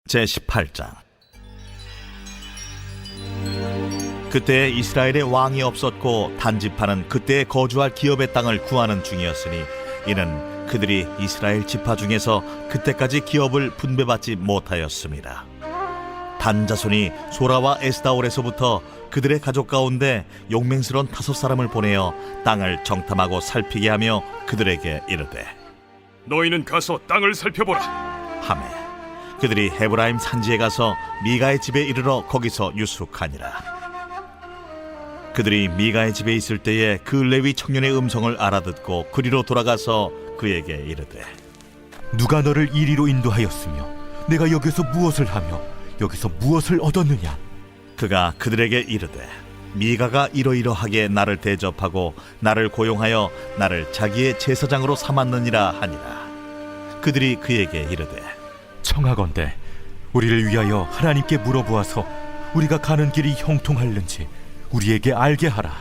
제18장. 그때 이스라엘에 왕이 없었고 단지파는 그때 거주할 기업의 땅을 구하는 중이었으니 이는 그들이 이스라엘 지파 중에서 그때까지 기업을 분배받지 못하였습니다. 단 자손이 소라와 에스다올에서부터 그들의 가족 가운데 용맹스러운 5사람을 보내어 땅을 정탐하고 살피게 하며 그들에게 이르되, 너희는 가서 땅을 살펴보라. 하매 그들이 헤브라임 산지에 가서 미가의 집에 이르러 거기서 유숙하니라. 그들이 미가의 집에 있을 때에 그 레위 청년의 음성을 알아듣고 그리로 돌아가서 그에게 이르되, 누가 너를 이리로 인도하였으며 내가 여기서 무엇을 하며 여기서 무엇을 얻었느냐? 그가 그들에게 이르되, 미가가 이러이러하게 나를 대접하고 나를 고용하여 나를 자기의 제사장으로 삼았느니라 하니라. 그들이 그에게 이르되, 청하건대 우리를 위하여 하나님께 물어보아서 우리가 가는 길이 형통할는지 우리에게 알게 하라.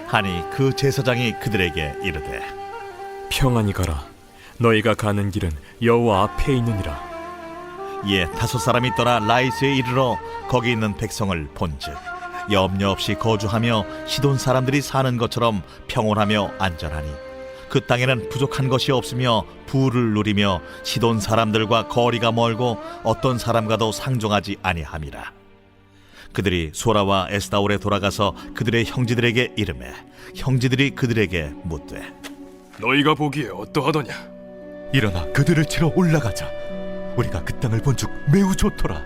하니 그 제사장이 그들에게 이르되, 평안히 가라. 너희가 가는 길은 여호와 앞에 있느니라. 이에 5사람이 떠나 라이스에 이르러 거기 있는 백성을 본즉 염려 없이 거주하며 시돈 사람들이 사는 것처럼 평온하며 안전하니 그 땅에는 부족한 것이 없으며 부를 누리며 시돈 사람들과 거리가 멀고 어떤 사람과도 상종하지 아니함이라. 그들이 소라와 에스다올에 돌아가서 그들의 형제들에게 이르매 형제들이 그들에게 묻되, 너희가 보기에 어떠하더냐? 일어나 그들을 치러 올라가자. 우리가 그 땅을 본즉 매우 좋더라.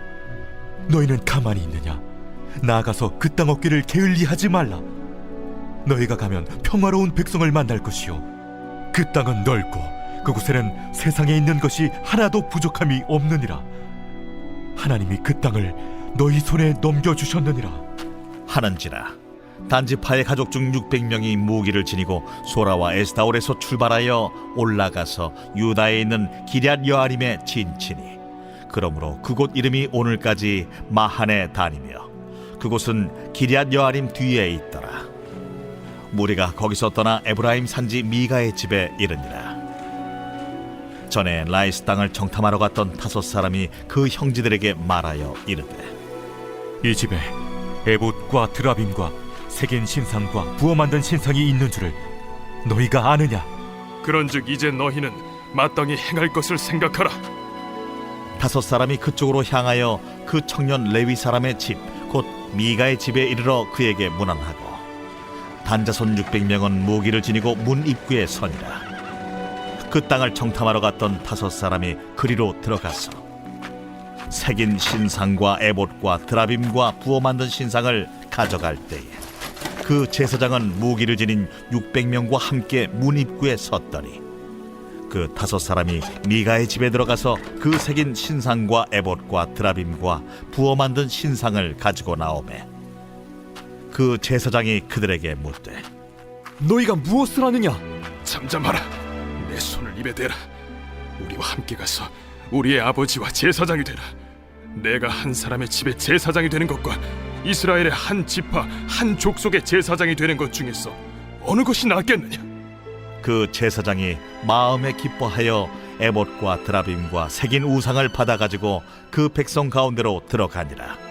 너희는 가만히 있느냐? 나아가서 그 땅 얻기를 게을리하지 말라. 너희가 가면 평화로운 백성을 만날 것이요 그 땅은 넓고 그곳에는 세상에 있는 것이 하나도 부족함이 없느니라. 하나님이 그 땅을 너희 손에 넘겨주셨느니라 하는지라. 단지파의 가족 중 600명이 무기를 지니고 소라와 에스다올에서 출발하여 올라가서 유다에 있는 기럇 여아림에 진치니 그러므로 그곳 이름이 오늘까지 마하네 다니며 그곳은 기럇 여아림 뒤에 있더라. 무리가 거기서 떠나 에브라임 산지 미가의 집에 이르니라. 전에 라이스 땅을 정탐하러 갔던 5사람이 그 형제들에게 말하여 이르되, 이 집에 에봇과 드라빔과 새긴 신상과 부어 만든 신상이 있는 줄을 너희가 아느냐? 그런즉 이제 너희는 마땅히 행할 것을 생각하라. 5사람이 그쪽으로 향하여 그 청년 레위 사람의 집 곧 미가의 집에 이르러 그에게 문안하고 단자손 600명은 무기를 지니고 문 입구에 서니라. 그 땅을 정탐하러 갔던 5사람이 그리로 들어가서 새긴 신상과 에봇과 드라빔과 부어 만든 신상을 가져갈 때에 그 제사장은 무기를 지닌 600명과 함께 문 입구에 섰더니 그 5사람이 미가의 집에 들어가서 그 새긴 신상과 에봇과 드라빔과 부어 만든 신상을 가지고 나오매 그 제사장이 그들에게 묻되, 너희가 무엇을 하느냐? 잠잠하라. 내 손을 입에 대라. 우리와 함께 가서 우리의 아버지와 제사장이 되라. 내가 한 사람의 집에 제사장이 되는 것과 이스라엘의 한 지파 한 족속의 제사장이 되는 것 중에서 어느 것이 낫겠느냐? 그 제사장이 마음에 기뻐하여 에봇과 드라빔과 새긴 우상을 받아가지고 그 백성 가운데로 들어가니라.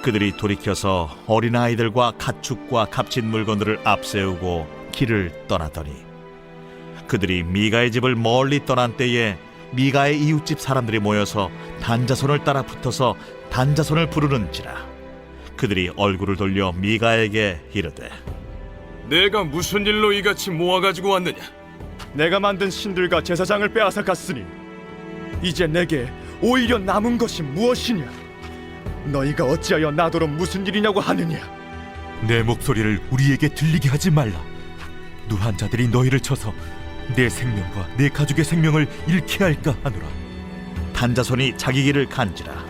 그들이 돌이켜서 어린아이들과 가축과 값진 물건들을 앞세우고 길을 떠나더니 그들이 미가의 집을 멀리 떠난 때에 미가의 이웃집 사람들이 모여서 단자손을 따라 붙어서 단자손을 부르는지라. 그들이 얼굴을 돌려 미가에게 이르되, 내가 무슨 일로 이같이 모아가지고 왔느냐? 내가 만든 신들과 제사장을 빼앗아 갔으니 이제 내게 오히려 남은 것이 무엇이냐? 너희가 어찌하여 나더러 무슨 일이냐고 하느냐? 내 목소리를 우리에게 들리게 하지 말라. 누한 자들이 너희를 쳐서 내 생명과 내 가족의 생명을 잃게 할까 하노라. 단자손이 자기 길을 간지라.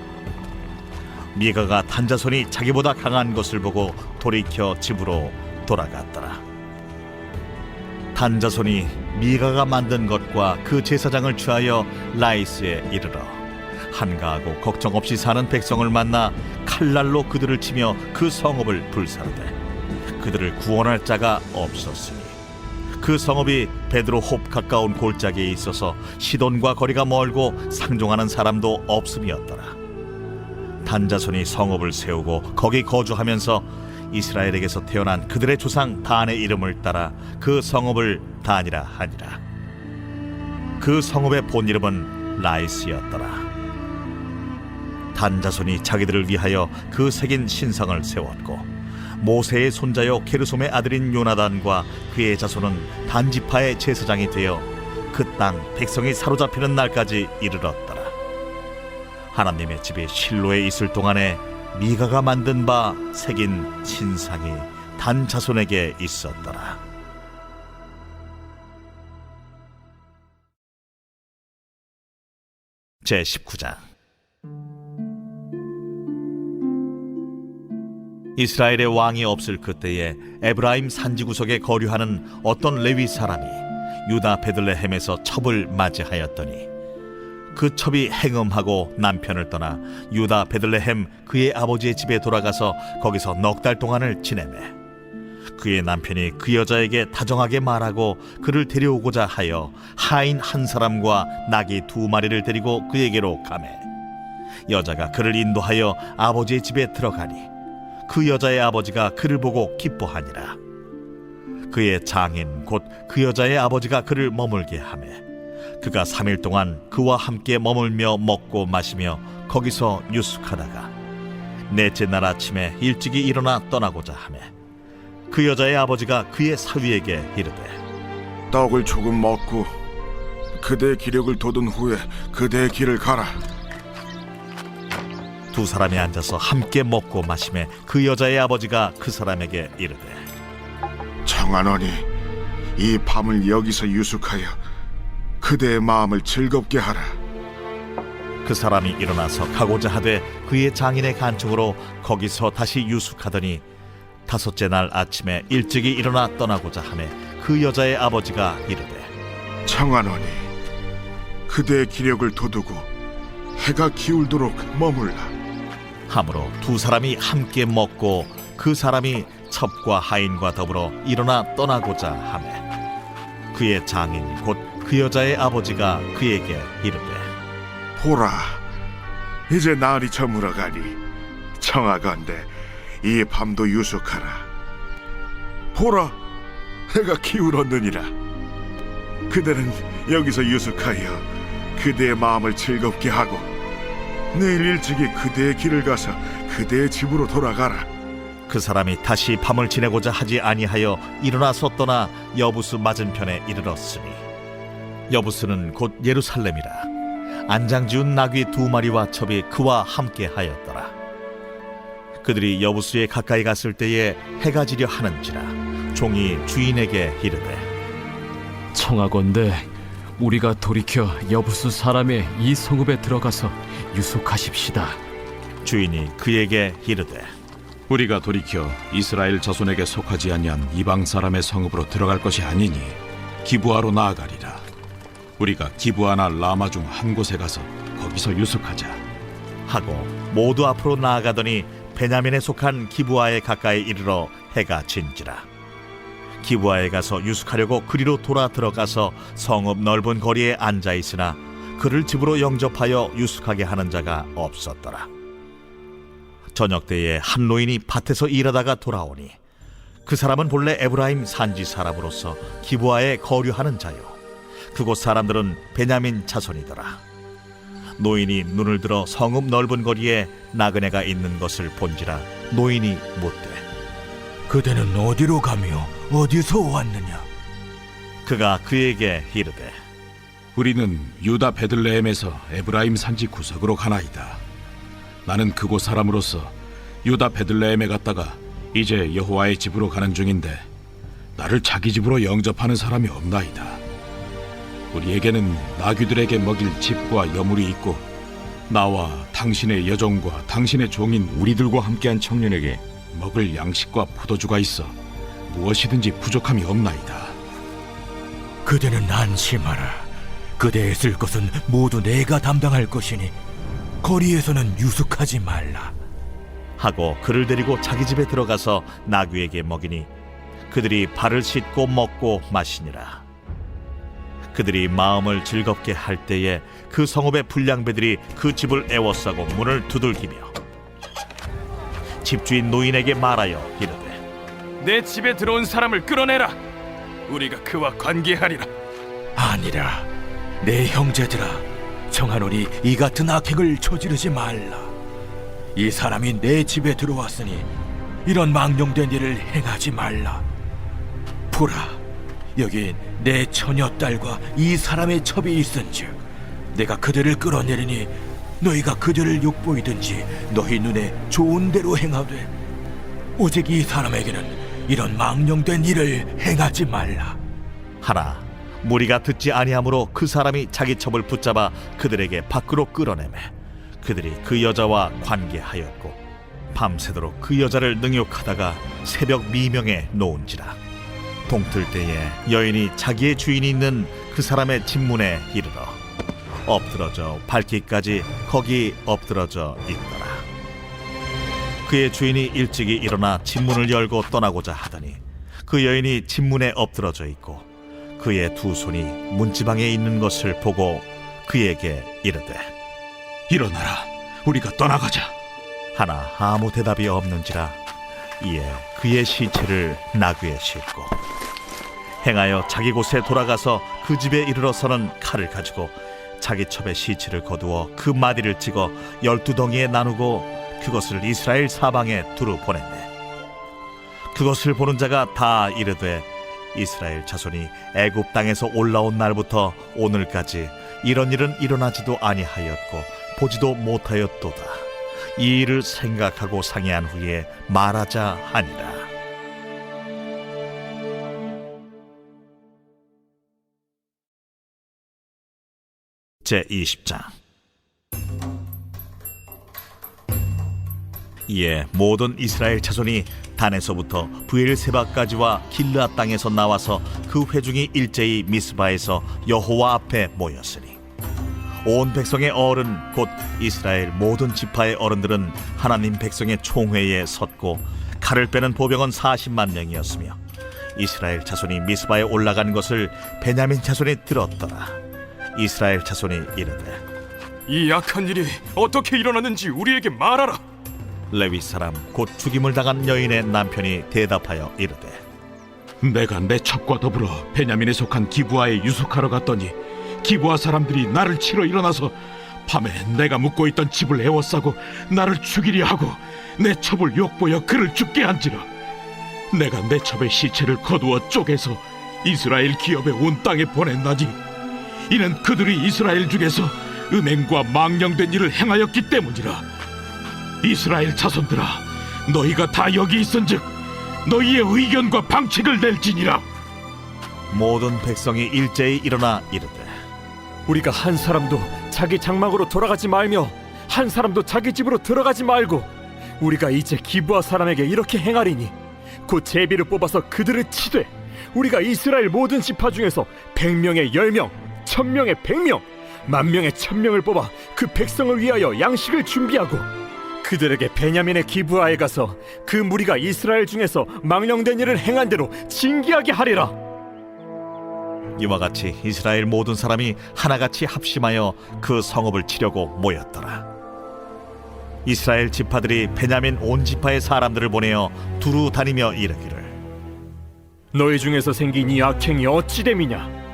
미가가 단자손이 자기보다 강한 것을 보고 돌이켜 집으로 돌아갔더라. 단자손이 미가가 만든 것과 그 제사장을 취하여 라이스에 이르러 한가하고 걱정 없이 사는 백성을 만나 칼날로 그들을 치며 그 성읍을 불사르되 그들을 구원할 자가 없었으니 그 성읍이 베드로홉 가까운 골짜기에 있어서 시돈과 거리가 멀고 상종하는 사람도 없음이었더라. 단자손이 성읍을 세우고 거기 거주하면서 이스라엘에게서 태어난 그들의 조상 단의 이름을 따라 그 성읍을 단이라 하니라. 그 성읍의 본 이름은 라이스였더라. 단자손이 자기들을 위하여 그 새긴 신상을 세웠고 모세의 손자요 게르솜의 아들인 요나단과 그의 자손은 단지파의 제사장이 되어 그 땅 백성이 사로잡히는 날까지 이르렀더라. 하나님의 집이 실로에 있을 동안에 미가가 만든 바 새긴 신상이 단 자손에게 있었더라. 제19장. 이스라엘의 왕이 없을 그때에 에브라임 산지 구석에 거류하는 어떤 레위 사람이 유다 베들레헴에서 첩을 맞이하였더니 그 첩이 행음하고 남편을 떠나 유다 베들레헴 그의 아버지의 집에 돌아가서 거기서 넉 달 동안을 지내매 그의 남편이 그 여자에게 다정하게 말하고 그를 데려오고자 하여 하인 한 사람과 나귀 2마리를 데리고 그에게로 가매 여자가 그를 인도하여 아버지의 집에 들어가니 그 여자의 아버지가 그를 보고 기뻐하니라. 그의 장인 곧 그 여자의 아버지가 그를 머물게 하매 그가 3일 동안 그와 함께 머물며 먹고 마시며 거기서 유숙하다가 넷째 날 아침에 일찍이 일어나 떠나고자 하매 그 여자의 아버지가 그의 사위에게 이르되 떡을 조금 먹고 그대의 기력을 돋은 후에 그대의 길을 가라. 두 사람이 앉아서 함께 먹고 마시매 그 여자의 아버지가 그 사람에게 이르되 청하노니 이 밤을 여기서 유숙하여 그대의 마음을 즐겁게 하라. 그 사람이 일어나서 가고자 하되 그의 장인의 간청으로 거기서 다시 유숙하더니 5째 날 아침에 일찍이 일어나 떠나고자 하매 그 여자의 아버지가 이르되 청하노니 그대의 기력을 돋우고 해가 기울도록 머물라. 하므로 두 사람이 함께 먹고 그 사람이 첩과 하인과 더불어 일어나 떠나고자 하매 그의 장인 곧 그 여자의 아버지가 그에게 이르되 보라, 이제 날이 저물어 가니 청하건대 이 밤도 유숙하라. 보라, 해가 기울었느니라. 그대는 여기서 유숙하여 그대의 마음을 즐겁게 하고 내일 일찍이 그대의 길을 가서 그대의 집으로 돌아가라. 그 사람이 다시 밤을 지내고자 하지 아니하여 일어나서 떠나 여부스 맞은편에 이르렀으니 여부스는 곧 예루살렘이라. 안장지운 나귀 2마리와 첩이 그와 함께 하였더라. 그들이 여부스에 가까이 갔을 때에 해가 지려 하는지라 종이 주인에게 이르되 청하건대 우리가 돌이켜 여부수 사람의 이 성읍에 들어가서 유숙하십시다. 주인이 그에게 이르되 우리가 돌이켜 이스라엘 자손에게 속하지 아니한 이방 사람의 성읍으로 들어갈 것이 아니니 기브아로 나아가리라. 우리가 기브아나 라마 중 한 곳에 가서 거기서 유숙하자 하고 모두 앞으로 나아가더니 베냐민에 속한 기브아에 가까이 이르러 해가 진지라. 기브아에 가서 유숙하려고 그리로 돌아 들어가서 성읍 넓은 거리에 앉아 있으나 그를 집으로 영접하여 유숙하게 하는 자가 없었더라. 저녁 때에 한 노인이 밭에서 일하다가 돌아오니 그 사람은 본래 에브라임 산지 사람으로서 기브아에 거류하는 자요 그곳 사람들은 베냐민 자손이더라. 노인이 눈을 들어 성읍 넓은 거리에 나그네가 있는 것을 본지라 노인이 묻되 그대는 어디로 가며 어디서 왔느냐? 그가 그에게 이르되 우리는 유다 베들레헴에서 에브라임 산지 구석으로 가나이다. 나는 그곳 사람으로서 유다 베들레헴에 갔다가 이제 여호와의 집으로 가는 중인데 나를 자기 집으로 영접하는 사람이 없나이다. 우리에게는 나귀들에게 먹일 집과 여물이 있고 나와 당신의 여종과 당신의 종인 우리들과 함께한 청년에게 먹을 양식과 포도주가 있어 무엇이든지 부족함이 없나이다. 그대는 안심하라. 그대의 쓸 것은 모두 내가 담당할 것이니 거리에서는 유숙하지 말라. 하고 그를 데리고 자기 집에 들어가서 나귀에게 먹이니 그들이 발을 씻고 먹고 마시니라. 그들이 마음을 즐겁게 할 때에 그 성읍의 불량배들이 그 집을 애워싸고 문을 두들기며 집주인 노인에게 말하여 이르되 내 집에 들어온 사람을 끌어내라. 우리가 그와 관계하리라. 아니라 내 형제들아, 청하노니 이 같은 악행을 저지르지 말라. 이 사람이 내 집에 들어왔으니 이런 망령된 일을 행하지 말라. 보라, 여기 내 처녀딸과 이 사람의 첩이 있은즉 내가 그들을 끌어내리니 너희가 그들을 욕보이든지 너희 눈에 좋은 대로 행하되 오직 이 사람에게는 이런 망령된 일을 행하지 말라. 하나 무리가 듣지 아니하므로 그 사람이 자기 첩을 붙잡아 그들에게 밖으로 끌어내매 그들이 그 여자와 관계하였고 밤새도록 그 여자를 능욕하다가 새벽 미명에 놓은지라. 동틀 때에 여인이 자기의 주인이 있는 그 사람의 집문에 이르러 엎드러져 밟기까지 거기 엎드러져 있더라. 그의 주인이 일찍이 일어나 집문을 열고 떠나고자 하더니 그 여인이 집문에 엎드러져 있고 그의 두 손이 문지방에 있는 것을 보고 그에게 이르되 일어나라, 우리가 떠나가자. 하나 아무 대답이 없는지라. 이에 그의 시체를 나귀에 싣고 행하여 자기 곳에 돌아가서 그 집에 이르러서는 칼을 가지고 자기 첩의 시체를 거두어 그 마디를 찍어 12덩이에 나누고 그것을 이스라엘 사방에 두루 보냈네. 그것을 보는 자가 다 이르되 이스라엘 자손이 애굽 땅에서 올라온 날부터 오늘까지 이런 일은 일어나지도 아니하였고 보지도 못하였도다. 이 일을 생각하고 상의한 후에 말하자 하니라. 제20장. 이에 모든 이스라엘 자손이 단에서부터 브엘세바까지와 길르앗 땅에서 나와서 그 회중이 일제히 미스바에서 여호와 앞에 모였으니 온 백성의 어른 곧 이스라엘 모든 지파의 어른들은 하나님 백성의 총회에 섰고 칼을 빼는 보병은 40만 명이었으며 이스라엘 자손이 미스바에 올라간 것을 베냐민 자손이 들었더라. 이스라엘 자손이 이르되 이 악한 일이 어떻게 일어났는지 우리에게 말하라. 레위 사람 곧 죽임을 당한 여인의 남편이 대답하여 이르되 내가 내 첩과 더불어 베냐민에 속한 기브아에 유숙하러 갔더니 기브아 사람들이 나를 치러 일어나서 밤에 내가 묵고 있던 집을 에워싸고 나를 죽이려 하고 내 첩을 욕보여 그를 죽게 한지라. 내가 내 첩의 시체를 거두어 쪼개서 이스라엘 기업의 온 땅에 보냈나니 이는 그들이 이스라엘 중에서 음행과 망령된 일을 행하였기 때문이라. 이스라엘 자손들아, 너희가 다 여기 있은즉 너희의 의견과 방책을 낼지니라. 모든 백성이 일제히 일어나 이르되 우리가 한 사람도 자기 장막으로 돌아가지 말며 한 사람도 자기 집으로 들어가지 말고 우리가 이제 기브아 사람에게 이렇게 행하리니 곧 제비를 뽑아서 그들을 치되 우리가 이스라엘 모든 지파 중에서 100명에 10명, 1000명에 100명, 10,000명에 1000명을 뽑아 그 백성을 위하여 양식을 준비하고 그들에게 베냐민의 기브아에 가서 그 무리가 이스라엘 중에서 망령된 일을 행한 대로 징계하게 하리라. 이와 같이 이스라엘 모든 사람이 하나같이 합심하여 그 성읍을 치려고 모였더라. 이스라엘 지파들이 베냐민 온 지파의 사람들을 보내어 두루 다니며 이르기를 너희 중에서 생긴 이 악행이 어찌됨이냐?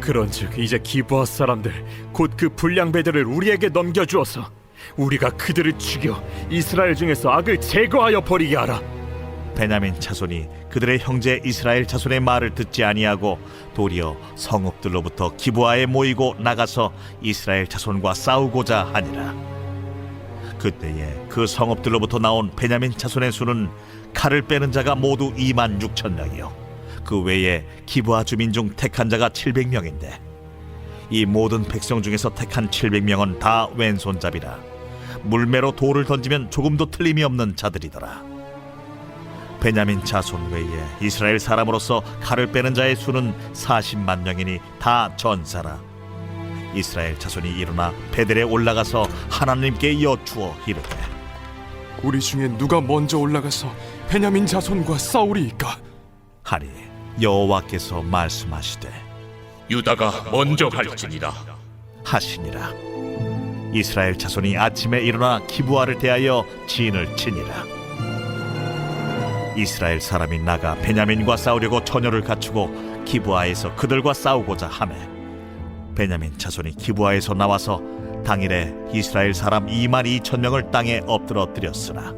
그런즉 이제 기브아 사람들 곧 그 불량배들을 우리에게 넘겨주어서 우리가 그들을 죽여 이스라엘 중에서 악을 제거하여 버리게 하라. 베냐민 자손이 그들의 형제 이스라엘 자손의 말을 듣지 아니하고 도리어 성읍들로부터 기브아에 모이고 나가서 이스라엘 자손과 싸우고자 하니라. 그때에 그 성읍들로부터 나온 베냐민 자손의 수는 칼을 빼는 자가 모두 26,000명이요 그 외에 기브아 주민 중 택한 자가 700명인데 이 모든 백성 중에서 택한 700명은 다 왼손잡이라 물매로 돌을 던지면 조금도 틀림이 없는 자들이더라. 베냐민 자손 외에 이스라엘 사람으로서 칼을 빼는 자의 수는 40만 명이니 다 전사라. 이스라엘 자손이 일어나 베델에 올라가서 하나님께 여쭈어 이르되 우리 중에 누가 먼저 올라가서 베냐민 자손과 싸우리이까? 하니 여호와께서 말씀하시되 유다가 먼저 갈지니라. 하시니라. 이스라엘 자손이 아침에 일어나 기브아를 대하여 진을 치니라. 이스라엘 사람이 나가 베냐민과 싸우려고 전열을 갖추고 기브아에서 그들과 싸우고자 하매 베냐민 자손이 기브아에서 나와서 당일에 이스라엘 사람 22,000명을 땅에 엎드러뜨렸으나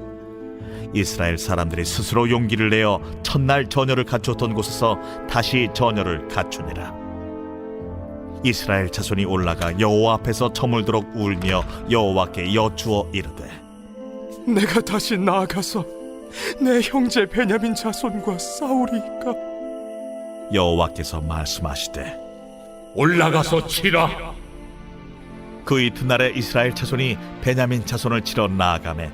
이스라엘 사람들이 스스로 용기를 내어 첫날 전열을 갖추었던 곳에서 다시 전열을 갖추니라. 이스라엘 자손이 올라가 여호와 앞에서 저물도록 울며 여호와께 여쭈어 이르되 내가 다시 나아가서 내 형제 베냐민 자손과 싸우리이까? 여호와께서 말씀하시되 올라가서 치라. 그 이튿날에 이스라엘 자손이 베냐민 자손을 치러 나아가매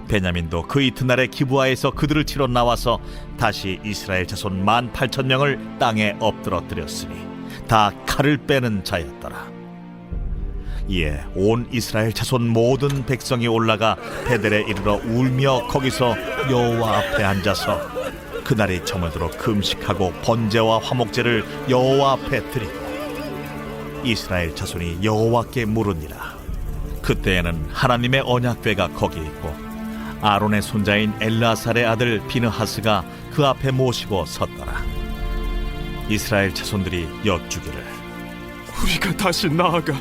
베냐민도 그 이튿날에 기브아에서 그들을 치러 나와서 다시 이스라엘 자손 18,000명을 땅에 엎드러뜨렸으니 다 칼을 빼는 자였더라. 이에 온 이스라엘 자손 모든 백성이 올라가 베델에 이르러 울며 거기서 여호와 앞에 앉아서 그날이 저물도록 금식하고 번제와 화목제를 여호와 앞에 드리고 이스라엘 자손이 여호와께 물으니라. 그때에는 하나님의 언약궤가 거기 있고 아론의 손자인 엘르아살의 아들 비느하스가 그 앞에 모시고 섰더라. 이스라엘 자손들이 여쭈기를 우리가 다시 나아가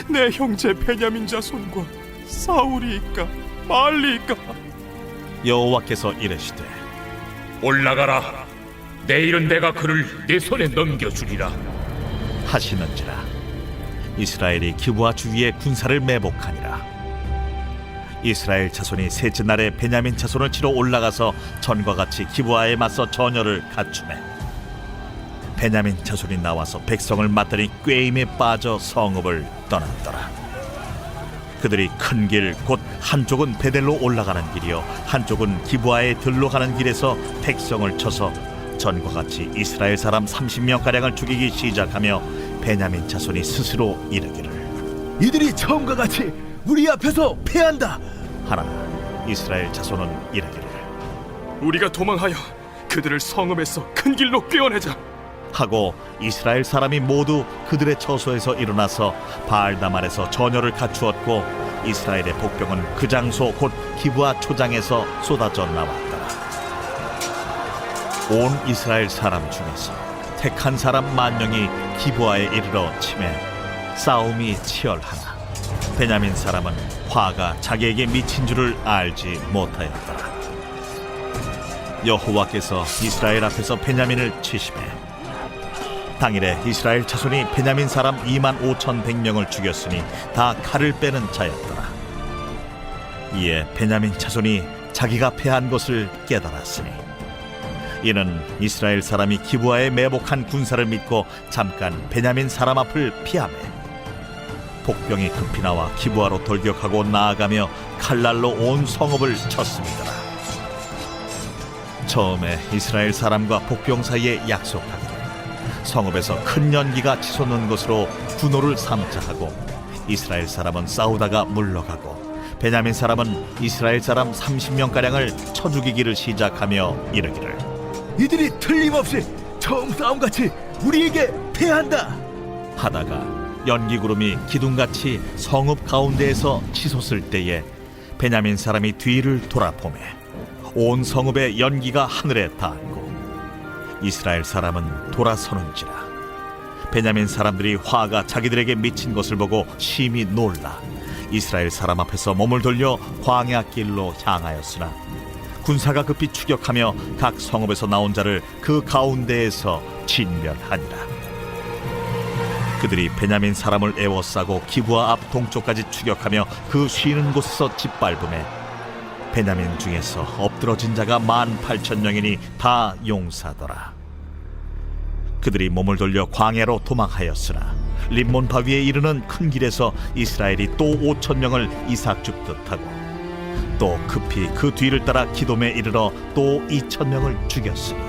내 형제 베냐민 자손과 싸우리이까 말리이까? 여호와께서 이르시되 올라가라. 내일은 내가 그를 내 손에 넘겨주리라. 하시는지라. 이스라엘이 기브아 주위에 군사를 매복하니라. 이스라엘 자손이 셋째 날에 베냐민 자손을 치러 올라가서 전과 같이 기브아에 맞서 전열을 갖추매 베냐민 자손이 나와서 백성을 맞더니 꾀임에 빠져 성읍을 떠났더라. 그들이 큰 길 곧 한쪽은 베델로 올라가는 길이요 한쪽은 기브아에 들로 가는 길에서 백성을 쳐서 전과 같이 이스라엘 사람 30명가량을 죽이기 시작하며 베냐민 자손이 스스로 이르기를 이들이 처음과 같이 우리 앞에서 패한다 하나 이스라엘 자손은 이르기를 우리가 도망하여 그들을 성읍에서 큰 길로 꿰어내자. 하고 이스라엘 사람이 모두 그들의 처소에서 일어나서 바알다말에서 전열을 갖추었고 이스라엘의 복병은 그 장소 곧 기브아 초장에서 쏟아져 나왔더라. 온 이스라엘 사람 중에서 택한 사람 10,000명이 기브아에 이르러 치매 싸움이 치열하나 베냐민 사람은 화가 자기에게 미친 줄을 알지 못하였더라. 여호와께서 이스라엘 앞에서 베냐민을 치시매 당일에 이스라엘 자손이 베냐민 사람 25,100명을 죽였으니 다 칼을 빼는 자였더라. 이에 베냐민 자손이 자기가 패한 것을 깨달았으니 이는 이스라엘 사람이 기브아에 매복한 군사를 믿고 잠깐 베냐민 사람 앞을 피하매 복병이 급히 나와 기브아로 돌격하고 나아가며 칼날로 온 성읍을 쳤음이더라. 처음에 이스라엘 사람과 복병 사이에 약속하기를 성읍에서 큰 연기가 치솟는 것으로 분노를 삼자 하고 이스라엘 사람은 싸우다가 물러가고 베냐민 사람은 이스라엘 사람 30명가량을 쳐 죽이기를 시작하며 이르기를 이들이 틀림없이 처음 싸움같이 우리에게 패한다 하다가 연기구름이 기둥같이 성읍 가운데에서 치솟을 때에 베냐민 사람이 뒤를 돌아보매 온 성읍의 연기가 하늘에 닿았고 이스라엘 사람은 돌아서는지라. 베냐민 사람들이 화가 자기들에게 미친 것을 보고 심히 놀라 이스라엘 사람 앞에서 몸을 돌려 광야 길로 향하였으나 군사가 급히 추격하며 각 성읍에서 나온 자를 그 가운데에서 진멸하니라. 그들이 베냐민 사람을 에워싸고 기브아 앞 동쪽까지 추격하며 그 쉬는 곳에서 짓밟음에 베냐민 중에서 엎드러진 자가 18,000명이니 다 용사더라. 그들이 몸을 돌려 광야로 도망하였으나 림몬 바위에 이르는 큰 길에서 이스라엘이 또 5,000명을 이삭 줍듯 하고 또 급히 그 뒤를 따라 기돔에 이르러 또 2,000명을 죽였으니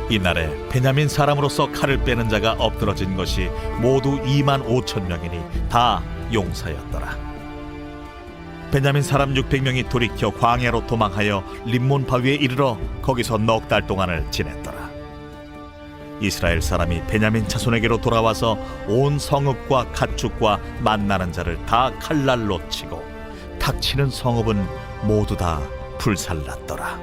이날에 베냐민 사람으로서 칼을 빼는 자가 엎드러진 것이 모두 25,000명이니 다 용사였더라. 베냐민 사람 600명이 돌이켜 광야로 도망하여 림몬 바위에 이르러 거기서 넉 달 동안을 지냈더라. 이스라엘 사람이 베냐민 자손에게로 돌아와서 온 성읍과 가축과 만나는 자를 다 칼날로 치고 닥치는 성읍은 모두 다 불살랐더라.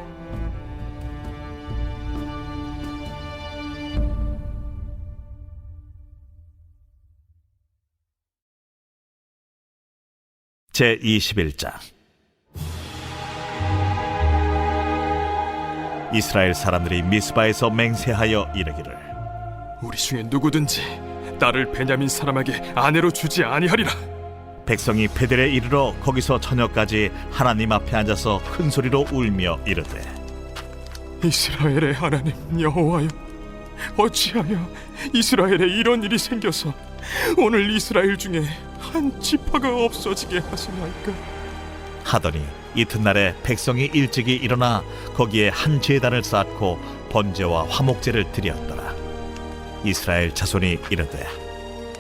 제21장. 이스라엘 사람들이 미스바에서 맹세하여 이르기를 우리 중에 누구든지 딸을 베냐민 사람에게 아내로 주지 아니하리라. 백성이 베델에 이르러 거기서 저녁까지 하나님 앞에 앉아서 큰 소리로 울며 이르되 이스라엘의 하나님 여호와여, 어찌하여 이스라엘에 이런 일이 생겨서 오늘 이스라엘 중에 한 지파가 없어지게 하시나이까? 하더니 이튿날에 백성이 일찍이 일어나 거기에 한 제단을 쌓고 번제와 화목제를 드렸더라. 이스라엘 자손이 이르되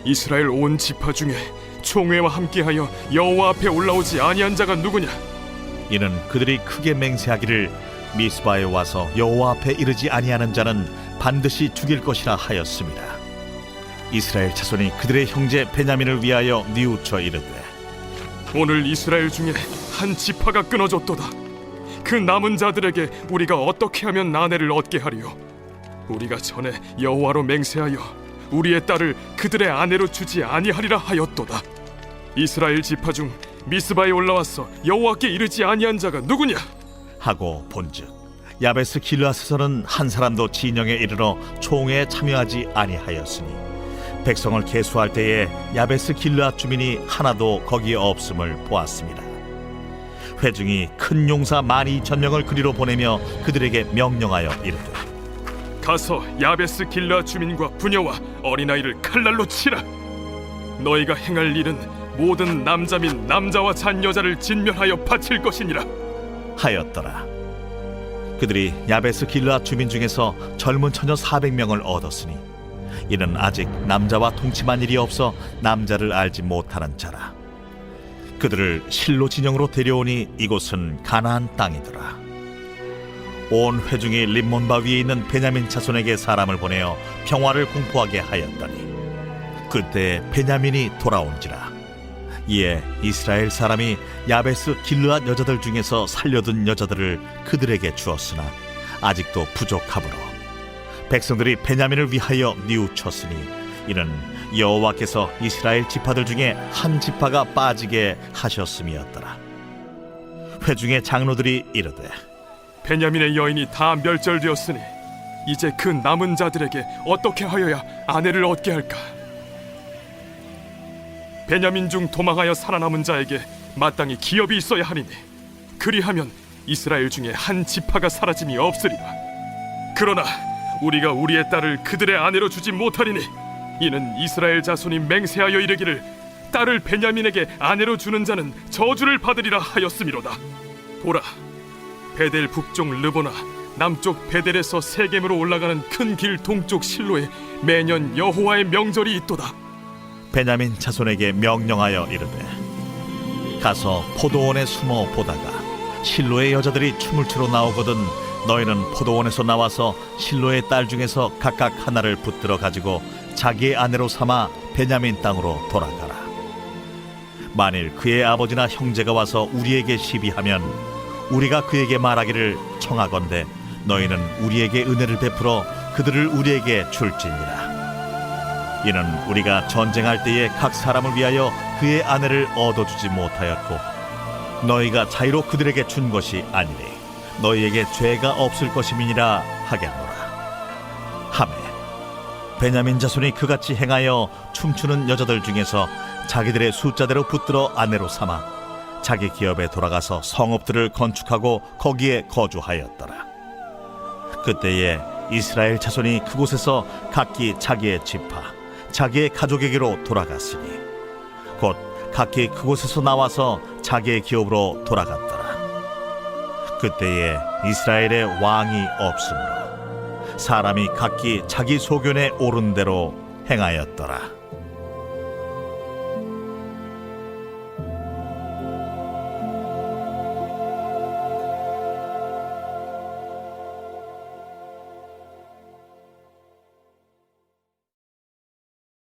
이스라엘 온 지파 중에 총회와 함께하여 여호와 앞에 올라오지 아니한 자가 누구냐? 이는 그들이 크게 맹세하기를 미스바에 와서 여호와 앞에 이르지 아니하는 자는 반드시 죽일 것이라 하였습니다. 이스라엘 자손이 그들의 형제 베냐민을 위하여 뉘우쳐 이르되 오늘 이스라엘 중에 한 지파가 끊어졌도다. 그 남은 자들에게 우리가 어떻게 하면 아내를 얻게 하리요? 우리가 전에 여호와로 맹세하여 우리의 딸을 그들의 아내로 주지 아니하리라 하였도다. 이스라엘 지파 중 미스바에 올라와서 여호와께 이르지 아니한 자가 누구냐? 하고 본즉 야베스 길르앗에서는 한 사람도 진영에 이르러 총회에 참여하지 아니하였으니 백성을 계수할 때에 야베스 길르앗 주민이 하나도 거기에 없음을 보았습니다. 회중이 큰 용사 12,000명을 그리로 보내며 그들에게 명령하여 이르되 가서 야베스 길라 주민과 부녀와 어린아이를 칼날로 치라. 너희가 행할 일은 모든 남자 및 남자와 잔 여자를 진멸하여 바칠 것이니라 하였더라. 그들이 야베스 길르앗 주민 중에서 젊은 처녀 400명을 얻었으니 이는 아직 남자와 동침한 일이 없어 남자를 알지 못하는 자라. 그들을 실로 진영으로 데려오니 이곳은 가나안 땅이더라. 온 회중이 림몬바 위에 있는 베냐민 자손에게 사람을 보내어 평화를 공포하게 하였더니 그때 베냐민이 돌아온지라. 이에 이스라엘 사람이 야베스 길르앗 여자들 중에서 살려둔 여자들을 그들에게 주었으나 아직도 부족하므로 백성들이 베냐민을 위하여 뉘우쳤으니 이는 여호와께서 이스라엘 지파들 중에 한 지파가 빠지게 하셨음이었더라. 회중의 장로들이 이르되 베냐민의 여인이 다 멸절되었으니 이제 그 남은 자들에게 어떻게 하여야 아내를 얻게 할까? 베냐민 중 도망하여 살아남은 자에게 마땅히 기업이 있어야 하리니 그리하면 이스라엘 중에 한 지파가 사라짐이 없으리라. 그러나 우리가 우리의 딸을 그들의 아내로 주지 못하리니 이는 이스라엘 자손이 맹세하여 이르기를 딸을 베냐민에게 아내로 주는 자는 저주를 받으리라 하였음이로다. 보라, 베델 북쪽 르보나 남쪽 베델에서 세겜으로 올라가는 큰 길 동쪽 실로에 매년 여호와의 명절이 있도다. 베냐민 자손에게 명령하여 이르되 가서 포도원에 숨어 보다가 실로의 여자들이 춤을 추러 나오거든 너희는 포도원에서 나와서 실로의 딸 중에서 각각 하나를 붙들어 가지고 자기의 아내로 삼아 베냐민 땅으로 돌아가라. 만일 그의 아버지나 형제가 와서 우리에게 시비하면 우리가 그에게 말하기를 청하건대 너희는 우리에게 은혜를 베풀어 그들을 우리에게 줄지니라. 이는 우리가 전쟁할 때에 각 사람을 위하여 그의 아내를 얻어주지 못하였고 너희가 자유로 그들에게 준 것이 아니니 너희에게 죄가 없을 것임이니라 하겠노라. 하매 베냐민 자손이 그같이 행하여 춤추는 여자들 중에서 자기들의 숫자대로 붙들어 아내로 삼아 자기 기업에 돌아가서 성읍들을 건축하고 거기에 거주하였더라. 그때에 이스라엘 자손이 그곳에서 각기 자기의 지파 자기의 가족에게로 돌아갔으니 곧 각기 그곳에서 나와서 자기의 기업으로 돌아갔더라. 그때에 이스라엘에 왕이 없으므로 사람이 각기 자기 소견에 옳은 대로 행하였더라.